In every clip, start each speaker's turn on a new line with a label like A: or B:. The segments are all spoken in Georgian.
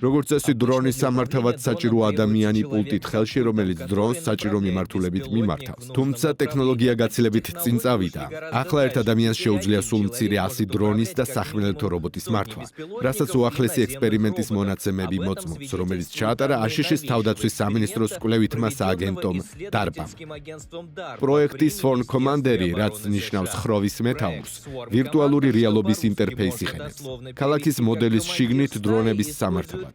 A: როგორც წესი, დრონის სამართავად საჭირო ადამიანი პულტით ხელში, რომელიც დრონს საჭირო მიმართულებით მიმართავს. თუმცა ტექნოლოგია გაცილებით წინ წავიდა. ახლა ერთ ადამიანს შეუძლია სულ მცირე 100 დრონის და სახმელეთო რობოტის მართვა, რასაც უახლესი ექსპერიმენტის მონაცემები მოწმობს, რომელიც ჩაატარა აშშ-ის თავდაცვის სამინისტროს კვლევითმა სააგენტომ DARPA-მ. პროექტის Phone Commander-ი, რაც ნიშნავს ხროვის მეთაურს, ვირტუალური რეალობის ინტერფეისი იყენებს. ქალაქის მოდელის შიგნით დრონების სამართავად.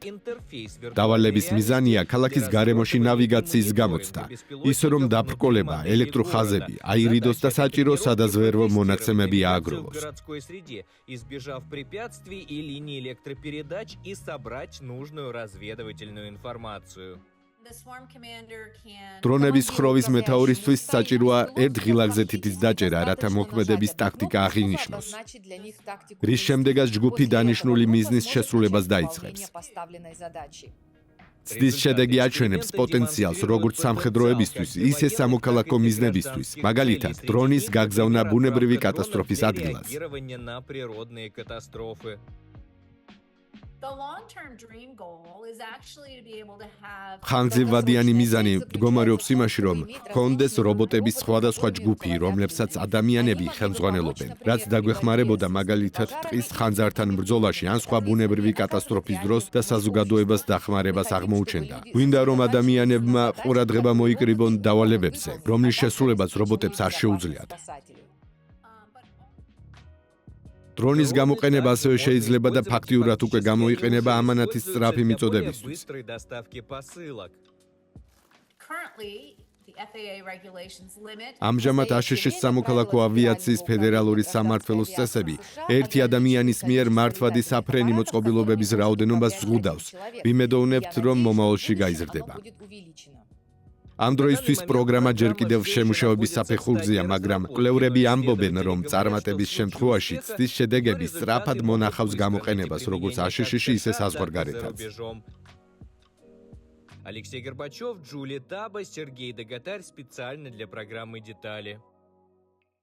A: დავალების მიზანია ქალაქის გარემოში ნავიგაციის გამოცდა, ის რომ დაბრკოლება, ელექტროხაზები, აირიდოს და საჭირო სადაზვერვო მონაცემები ააგროვოს. დრონების ხროვის მეთაურისთვის საჭიროა ერთ ღილაკზე თითის დაჭერა, რათა მოქმედების ტაქტიკა აღინიშნოს. რის შემდეგაც ჯგუფი დანიშნული მიზნის შესრულებას დაიწყებს. ცდის შედეგი აჩვენებს პოტენციალს როგორც სამხედროებისთვის, ისე სამოქალაქო მიზნებისთვის, მაგალითად, დრონის გაგზავნა ბუნებრივი კატასტროფის ადგილას. ხანგრძლივადიანი მიზანი მდგომარეობს იმაში, რომ ჰქონდეს რობოტების სხვადასხვა ჯგუფი, რომლებსაც ადამიანები ხელმძღვანელობენ, რაც დაგვეხმარებოდა მაგალითად ტყის ხანძართან ბრძოლაში ან სხვა ბუნებრივი კატასტროფის დროს და საზოგადოებას დახმარებას აღმოუჩენდა. გვინდა რომ ადამიანებმა ყურადღება მოიკრიბონ დავალებებზე, რომლის შესრულებაც რობოტებს არ შეუძლიათ. დრონის გამოყენება ასევე შეიძლება და ფაქტიურად უკვე გამოიყენება ამანათის სწრაფი მიწოდებისთვის. ამჟამად აშშ-ის სამოქალაქო ავიაციის ფედერალური სამმართველოს წესები ერთი ადამიანის მიერ მართვადი საფრენი მოწყობილობების რაოდენობას ზღუდავს. ვიმედოვნებთ, რომ მომავალში გაიზრდება. ამ დროისთვის პროგრამა ჯერ კიდევ შემუშავების საფეხურზეა, მაგრამ კვლევრები ამბობენ, რომ წარმატების შემთხვევაში ცდის შედეგები სწრაფად მონახავს გამოყენებას, როგორც აშშ-ში, ისე საზღვარგარეთაც.
B: Алексей Горбачев, Джулия Таба, Сергей Дагатарь специально для программы «Детали».